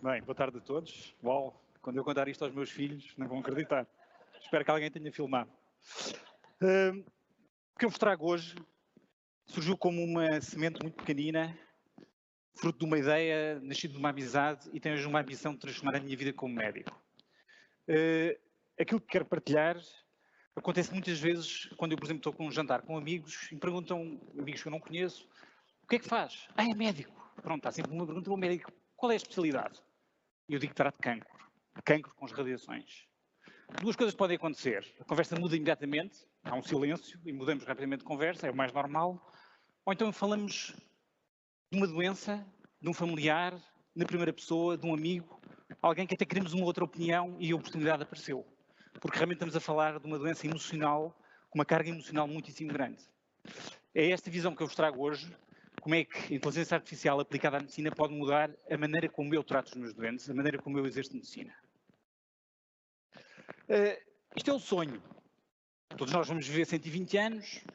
Bem, boa tarde a todos. Uau, quando eu contar isto aos meus filhos, não vão acreditar. Espero que alguém tenha filmado. O que eu vos trago hoje surgiu como uma semente muito pequenina, fruto de uma ideia, nascido de uma amizade e tem hoje uma ambição de transformar a minha vida como médico. Aquilo que quero partilhar acontece muitas vezes quando eu, por exemplo, estou com um jantar com amigos e me perguntam, amigos que eu não conheço, o que é que faz? Ah, é médico. Pronto, há sempre uma pergunta ao médico, qual é a especialidade? E eu digo que trata de cancro com as radiações. Duas coisas podem acontecer. A conversa muda imediatamente, há um silêncio e mudamos rapidamente de conversa, é o mais normal. Ou então falamos de uma doença, de um familiar, na primeira pessoa, de um amigo, alguém que até queremos uma outra opinião e a oportunidade apareceu. Porque realmente estamos a falar de uma doença emocional, com uma carga emocional muitíssimo grande. É esta visão que eu vos trago hoje, como é que a inteligência artificial aplicada à medicina pode mudar a maneira como eu trato os meus doentes, a maneira como eu exerço medicina. Isto é o sonho. Todos nós vamos viver 120 anos,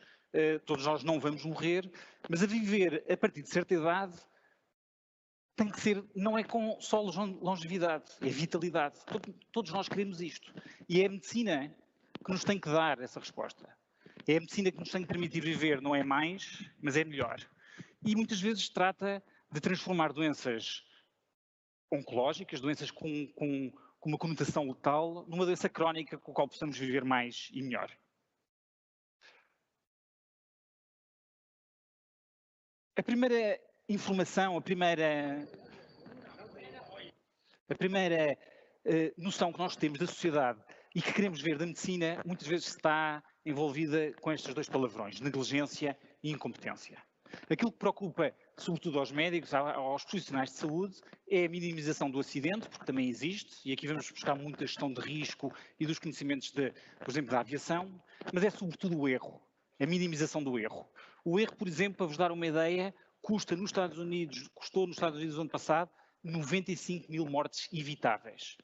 todos nós não vamos morrer, mas a viver a partir de certa idade tem que ser, não é com só longevidade, é vitalidade. Todos nós queremos isto. E é a medicina que nos tem que dar essa resposta. É a medicina que nos tem que permitir viver, não é mais, mas é melhor. E muitas vezes trata de transformar doenças oncológicas, doenças com uma conotação letal, numa doença crónica com a qual possamos viver mais e melhor. A primeira informação, a primeira noção que nós temos da sociedade e que queremos ver da medicina, muitas vezes está envolvida com estes dois palavrões, negligência e incompetência. Aquilo que preocupa, sobretudo aos médicos, aos profissionais de saúde, é a minimização do acidente, porque também existe, e aqui vamos buscar muita gestão de risco e dos conhecimentos, por exemplo, da aviação, mas é sobretudo o erro, a minimização do erro. O erro, por exemplo, para vos dar uma ideia, custou nos Estados Unidos no ano passado, 95 mil mortes evitáveis.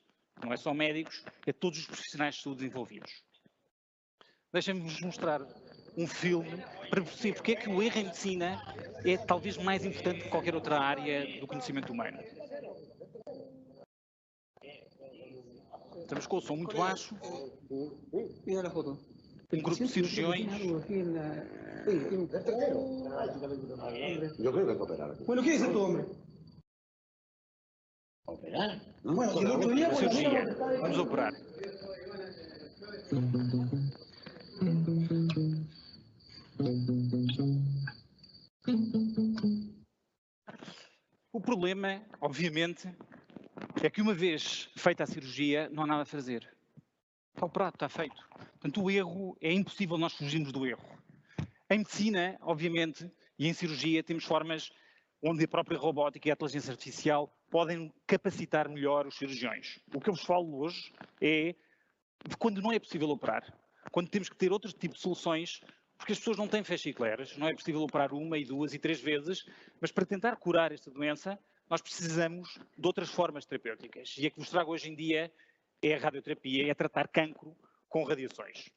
Não é só médicos, é todos os profissionais de saúde envolvidos. Deixem-me-vos mostrar um filme para perceber porque é que o erro em medicina é talvez mais importante que qualquer outra área do conhecimento humano. Estamos com o som muito baixo. Um grupo de cirurgiões. Yo creo que hay que operar. Bueno, ¿qué dice tu hombre? ¿Operar? Bueno, si el otro día... Cirurgia. Vamos operar. O problema, obviamente, é que uma vez feita a cirurgia, não há nada a fazer. Está operado, está feito. Portanto, o erro, é impossível nós fugirmos do erro. Em medicina, obviamente, e em cirurgia, temos formas onde a própria robótica e a inteligência artificial podem capacitar melhor os cirurgiões. O que eu vos falo hoje é de quando não é possível operar, quando temos que ter outro tipo de soluções, porque as pessoas não têm fasciculares, não é possível operar uma e duas e três vezes, mas para tentar curar esta doença, nós precisamos de outras formas terapêuticas. E a que vos trago hoje em dia é a radioterapia, é tratar cancro com radiações.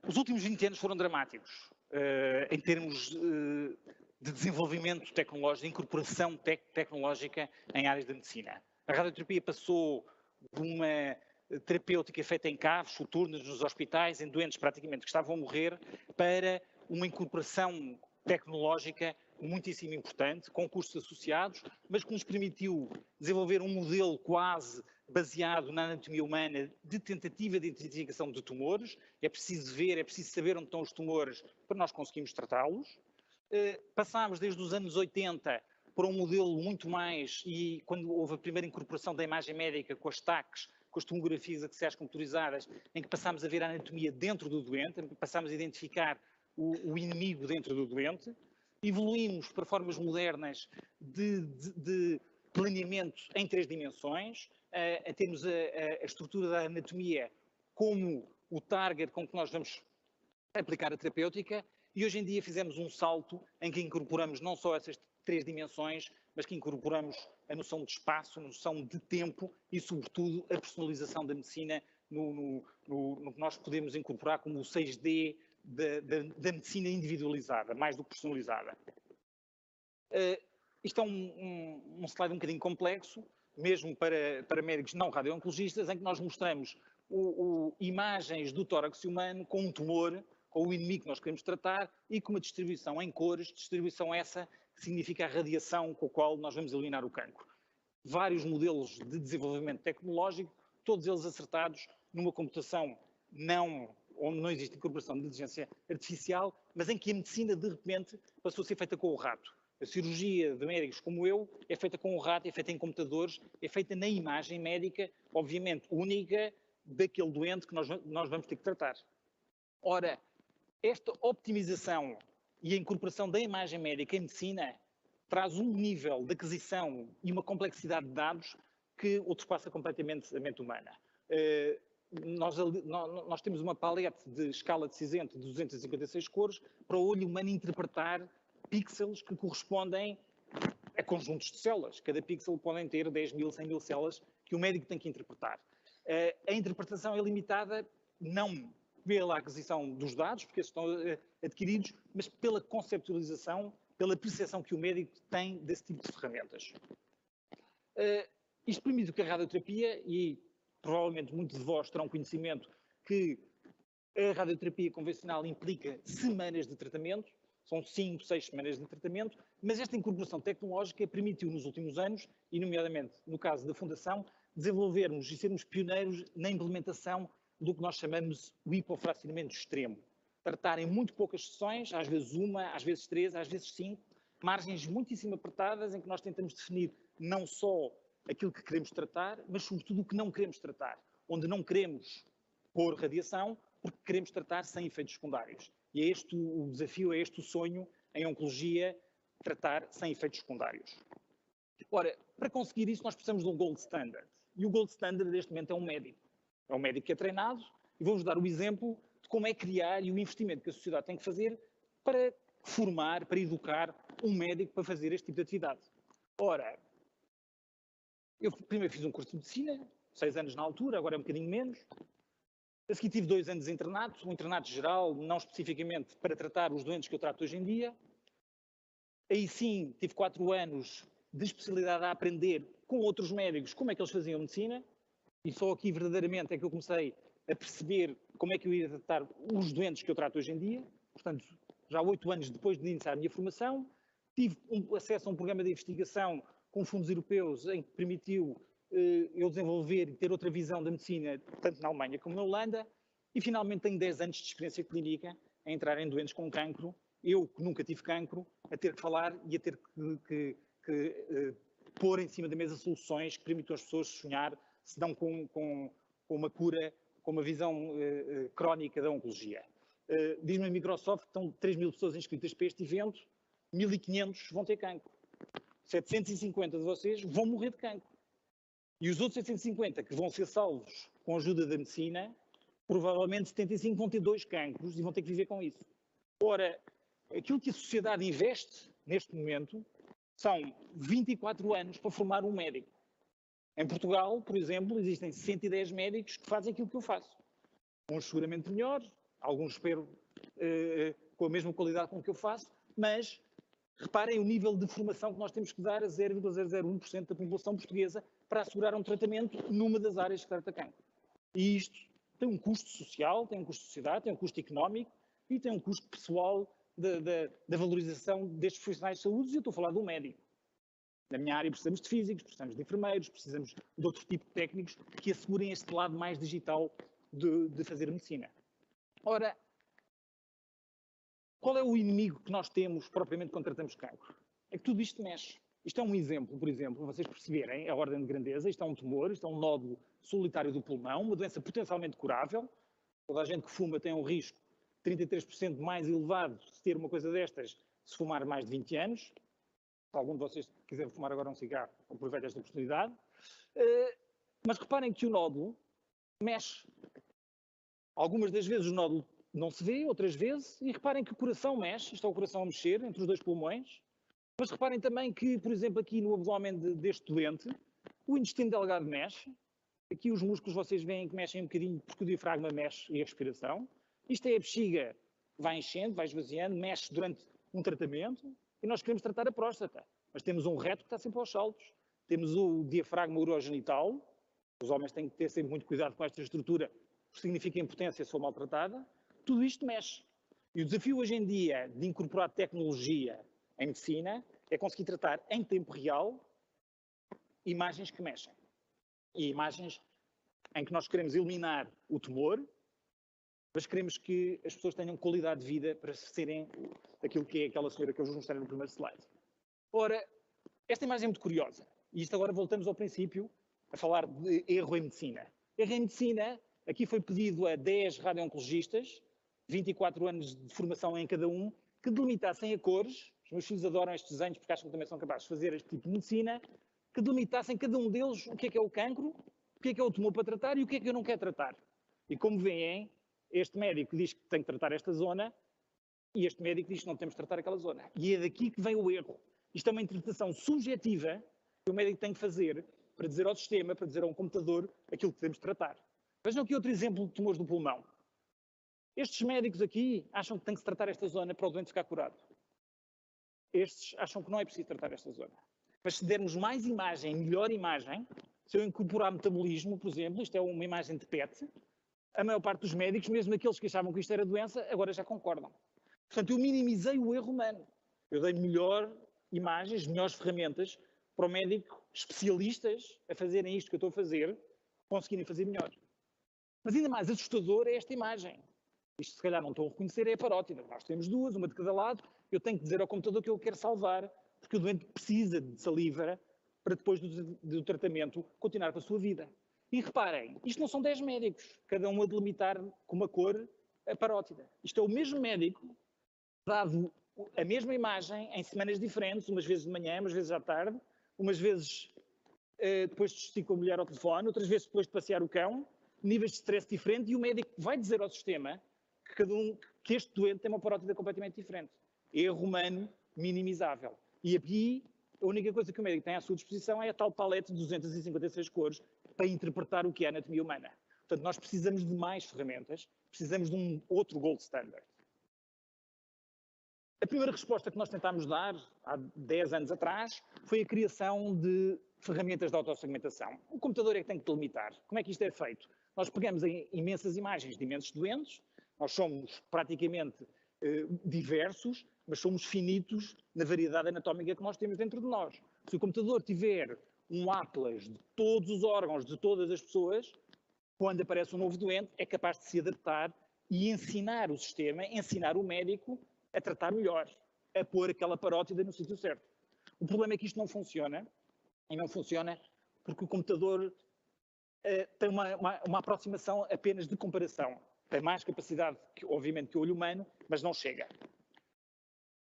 Os últimos 20 anos foram dramáticos em termos de desenvolvimento tecnológico, de incorporação tecnológica em áreas da medicina. A radioterapia passou de uma terapêutica feita em caves, soturnas, nos hospitais, em doentes praticamente que estavam a morrer, para uma incorporação tecnológica muitíssimo importante, com custos associados, mas que nos permitiu desenvolver um modelo quase baseado na anatomia humana de tentativa de identificação de tumores. É preciso ver, é preciso saber onde estão os tumores para nós conseguirmos tratá-los. Passámos desde os anos 80 para um modelo muito mais, e quando houve a primeira incorporação da imagem médica com as TACs, com as tomografias axiais computadorizadas, em que passámos a ver a anatomia dentro do doente, passámos a identificar o inimigo dentro do doente. Evoluímos para formas modernas de planeamento em 3 dimensões, a termos a estrutura da anatomia como o target com que nós vamos aplicar a terapêutica, e hoje em dia fizemos um salto em que incorporamos não só essas 3 dimensões, mas que incorporamos a noção de espaço, a noção de tempo e, sobretudo, a personalização da medicina no que nós podemos incorporar como o 6D da medicina individualizada, mais do que personalizada. Isto é um slide um bocadinho complexo, mesmo para médicos não radio-oncologistas, em que nós mostramos imagens do tórax humano com um tumor, com o inimigo que nós queremos tratar e com uma distribuição em cores, distribuição essa que significa a radiação com a qual nós vamos eliminar o cancro. Vários modelos de desenvolvimento tecnológico, todos eles acertados numa computação onde não existe incorporação de inteligência artificial, mas em que a medicina, de repente, passou a ser feita com o rato. A cirurgia de médicos como eu é feita com o rato, é feita em computadores, é feita na imagem médica, obviamente única, daquele doente que nós vamos ter que tratar. Ora, esta optimização e a incorporação da imagem médica em medicina traz um nível de aquisição e uma complexidade de dados que ultrapassa completamente a mente humana. Nós temos uma palete de escala de cinzento de 256 cores para o olho humano interpretar pixels que correspondem a conjuntos de células. Cada pixel podem ter 10 mil, 100 mil células que o médico tem que interpretar. A interpretação é limitada não pela aquisição dos dados, porque esses estão adquiridos, mas pela conceptualização, pela percepção que o médico tem desse tipo de ferramentas. Isto permite que a radioterapia, e provavelmente muitos de vós terão conhecimento que a radioterapia convencional implica semanas de tratamento, são 5, 6 semanas de tratamento, mas esta incorporação tecnológica permitiu nos últimos anos, e nomeadamente no caso da Fundação, desenvolvermos e sermos pioneiros na implementação do que nós chamamos o hipofracionamento extremo. Tratar em muito poucas sessões, às vezes uma, às vezes 3, às vezes 5, margens muitíssimo apertadas em que nós tentamos definir não só aquilo que queremos tratar, mas sobretudo o que não queremos tratar, onde não queremos pôr radiação, porque queremos tratar sem efeitos secundários. E é este o desafio, é este o sonho em oncologia, tratar sem efeitos secundários. Ora, para conseguir isso nós precisamos de um gold standard. E o gold standard neste momento é um médico. É um médico que é treinado e vou-vos dar o exemplo de como é criar e o investimento que a sociedade tem que fazer para formar, para educar um médico para fazer este tipo de atividade. Ora, eu primeiro fiz um curso de medicina, 6 anos na altura, agora é um bocadinho menos. A seguir tive 2 anos de internato, um internato geral, não especificamente para tratar os doentes que eu trato hoje em dia. Aí sim, tive 4 anos de especialidade a aprender com outros médicos como é que eles faziam medicina. E só aqui verdadeiramente é que eu comecei a perceber como é que eu ia tratar os doentes que eu trato hoje em dia. Portanto, já 8 anos depois de iniciar a minha formação, tive acesso a um programa de investigação com fundos europeus em que permitiu eu desenvolver e ter outra visão da medicina, tanto na Alemanha como na Holanda, e finalmente tenho 10 anos de experiência clínica a entrar em doentes com cancro, eu que nunca tive cancro, a ter que falar e a ter que pôr em cima da mesa soluções que permitam às pessoas sonhar, se dão com uma cura, com uma visão crónica da oncologia. Diz-me a Microsoft que estão 3 mil pessoas inscritas para este evento, 1.500 vão ter cancro. 750 de vocês vão morrer de cancro. E os outros 750 que vão ser salvos com a ajuda da medicina, provavelmente 75 vão ter 2 cancros e vão ter que viver com isso. Ora, aquilo que a sociedade investe neste momento são 24 anos para formar um médico. Em Portugal, por exemplo, existem 110 médicos que fazem aquilo que eu faço. Uns seguramente melhores, alguns espero com a mesma qualidade com que eu faço, mas reparem o nível de formação que nós temos que dar a 0,001% da população portuguesa para assegurar um tratamento numa das áreas que trata cancro. E isto tem um custo social, tem um custo de sociedade, tem um custo económico e tem um custo pessoal da valorização destes profissionais de saúde. E eu estou a falar de um médico. Na minha área precisamos de físicos, precisamos de enfermeiros, precisamos de outro tipo de técnicos que assegurem este lado mais digital de fazer medicina. Ora, qual é o inimigo que nós temos propriamente quando tratamos cancro? É que tudo isto mexe. Isto é um exemplo, por exemplo, para vocês perceberem a ordem de grandeza. Isto é um tumor, isto é um nódulo solitário do pulmão, uma doença potencialmente curável. Toda a gente que fuma tem um risco 33% mais elevado de ter uma coisa destas se fumar mais de 20 anos. Se algum de vocês quiser fumar agora um cigarro, aproveite esta oportunidade. Mas reparem que o nódulo mexe. Algumas das vezes o nódulo não se vê, outras vezes, e reparem que o coração mexe, isto é o coração a mexer entre os 2 pulmões, mas reparem também que, por exemplo, aqui no abdômen deste doente, o intestino delgado mexe, aqui os músculos vocês veem que mexem um bocadinho porque o diafragma mexe e a respiração, isto é a bexiga, vai enchendo, vai esvaziando, mexe durante um tratamento, e nós queremos tratar a próstata. Mas temos um reto que está sempre aos saltos. Temos o diafragma urogenital. Os homens têm que ter sempre muito cuidado com esta estrutura, porque significa impotência se for maltratada. Tudo isto mexe. E o desafio hoje em dia de incorporar tecnologia em medicina é conseguir tratar em tempo real imagens que mexem. E imagens em que nós queremos eliminar o tumor, mas queremos que as pessoas tenham qualidade de vida para serem aquilo que é aquela senhora que eu vos mostrei no primeiro slide. Ora, esta imagem é muito curiosa. E isto agora voltamos ao princípio, a falar de erro em medicina. Erro em medicina, aqui foi pedido a 10 radio-oncologistas, 24 anos de formação em cada um, que delimitassem a cores, os meus filhos adoram estes desenhos porque acham que também são capazes de fazer este tipo de medicina, que delimitassem cada um deles o que é o cancro, o que é o tumor para tratar e o que é que eu não quero tratar. E como veem, este médico diz que tem que tratar esta zona e este médico diz que não temos que tratar aquela zona. E é daqui que vem o erro. Isto é uma interpretação subjetiva que o médico tem que fazer para dizer ao sistema, para dizer a um computador aquilo que devemos tratar. Vejam aqui outro exemplo de tumores do pulmão. Estes médicos aqui acham que tem que se tratar esta zona para o doente ficar curado. Estes acham que não é preciso tratar esta zona. Mas se dermos mais imagem, melhor imagem, se eu incorporar metabolismo, por exemplo, isto é uma imagem de PET, a maior parte dos médicos, mesmo aqueles que achavam que isto era doença, agora já concordam. Portanto, eu minimizei o erro humano. Eu dei melhor imagens, melhores ferramentas para o médico, especialistas a fazerem isto que eu estou a fazer, conseguirem fazer melhor. Mas ainda mais assustador é esta imagem. Isto, se calhar, não estão a reconhecer, é a parótida. Nós temos duas, uma de cada lado. Eu tenho que dizer ao computador que eu quero salvar, porque o doente precisa de saliva para depois do tratamento continuar com a sua vida. E reparem, isto não são 10 médicos, cada um a delimitar com uma cor a parótida. Isto é o mesmo médico, dado a mesma imagem em semanas diferentes, umas vezes de manhã, umas vezes à tarde, umas vezes depois de discutir com a mulher ao telefone, outras vezes depois de passear o cão, níveis de stress diferentes, e o médico vai dizer ao sistema que este doente tem uma parótida completamente diferente. Erro humano minimizável. E aqui, a única coisa que o médico tem à sua disposição é a tal palete de 256 cores para interpretar o que é a anatomia humana. Portanto, nós precisamos de mais ferramentas, precisamos de um outro gold standard. A primeira resposta que nós tentámos dar, há 10 anos atrás, foi a criação de ferramentas de autossegmentação. O computador é que tem que delimitar. Como é que isto é feito? Nós pegamos em imensas imagens de imensos doentes, nós somos praticamente diversos, mas somos finitos na variedade anatómica que nós temos dentro de nós. Se o computador tiver um atlas de todos os órgãos de todas as pessoas, quando aparece um novo doente, é capaz de se adaptar e ensinar o sistema, ensinar o médico a tratar melhor, a pôr aquela parótida no sítio certo. O problema é que isto não funciona, e não funciona porque o computador tem uma aproximação apenas de comparação. Tem mais capacidade, obviamente, que o olho humano, mas não chega.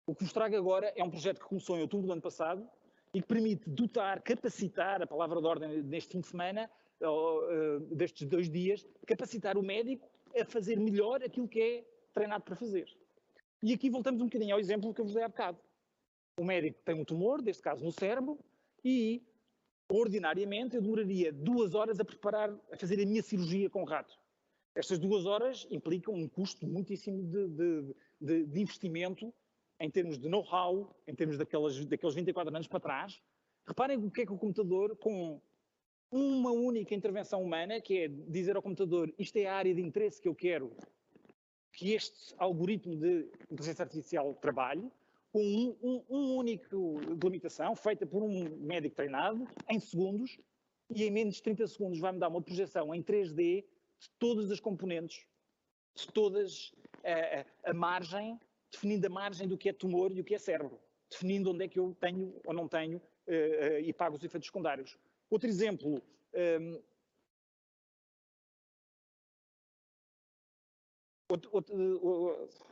O que vos trago agora é um projeto que começou em outubro do ano passado e que permite dotar, capacitar, a palavra de ordem neste fim de semana, destes 2 dias, capacitar o médico a fazer melhor aquilo que é treinado para fazer. E aqui voltamos um bocadinho ao exemplo que eu vos dei há bocado. O médico tem um tumor, neste caso no cérebro, e ordinariamente eu demoraria 2 horas a fazer a minha cirurgia com o rato. Estas 2 horas implicam um custo muitíssimo de investimento em termos de know-how, em termos daqueles 24 anos para trás. Reparem o que é que o computador, com uma única intervenção humana, que é dizer ao computador isto é a área de interesse que eu quero que este algoritmo de inteligência artificial trabalhe, com um único delimitação, feita por um médico treinado, em segundos, e em menos de 30 segundos vai-me dar uma projeção em 3D de todas as componentes, de todas a margem, definindo a margem do que é tumor e o que é cérebro, definindo onde é que eu tenho ou não tenho e pago os efeitos secundários. Outro exemplo,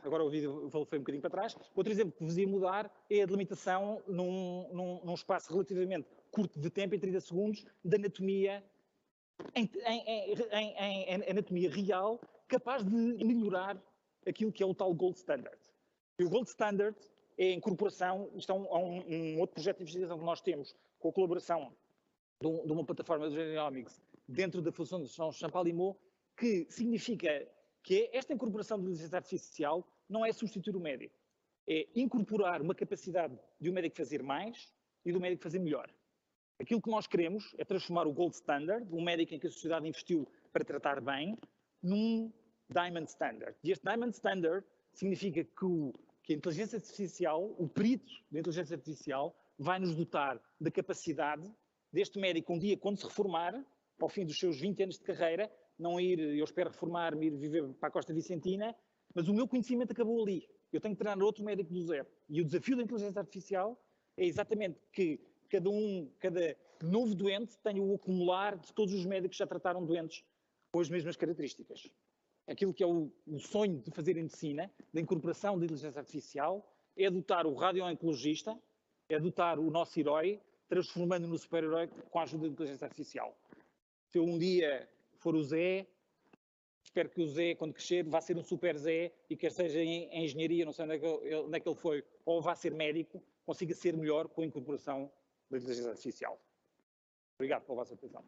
agora o vídeo foi um bocadinho para trás. Outro exemplo que vos ia mudar é a delimitação num espaço relativamente curto de tempo, em 30 segundos, da anatomia em anatomia real, capaz de melhorar aquilo que é o tal gold standard. E o gold standard é a incorporação, isto é um outro projeto de investigação que nós temos, com a colaboração de uma plataforma de genomics dentro da Fundação Champalimau, que significa que esta incorporação de inteligência artificial não é substituir o médico. é incorporar uma capacidade de um médico fazer mais e do médico fazer melhor. Aquilo que nós queremos é transformar o gold standard, um médico em que a sociedade investiu para tratar bem, num diamond standard. E este diamond standard significa que a inteligência artificial, o perito da inteligência artificial, vai nos dotar da capacidade deste médico, um dia, quando se reformar, ao fim dos seus 20 anos de carreira, não ir, eu espero reformar-me, ir viver para a Costa Vicentina, mas o meu conhecimento acabou ali. Eu tenho que treinar outro médico do zero. E o desafio da inteligência artificial é exatamente que cada novo doente tenha o acumular de todos os médicos que já trataram doentes com as mesmas características. Aquilo que é o sonho de fazer em medicina, da incorporação da inteligência artificial, é dotar o radiooncologista, é dotar o nosso herói, transformando-o no super-herói com a ajuda da inteligência artificial. Se eu um dia for o Zé, espero que o Zé, quando crescer, vá ser um super Zé e quer seja em engenharia, não sei onde é que ele foi, ou vá ser médico, consiga ser melhor com a incorporação da inteligência artificial. Obrigado pela vossa atenção.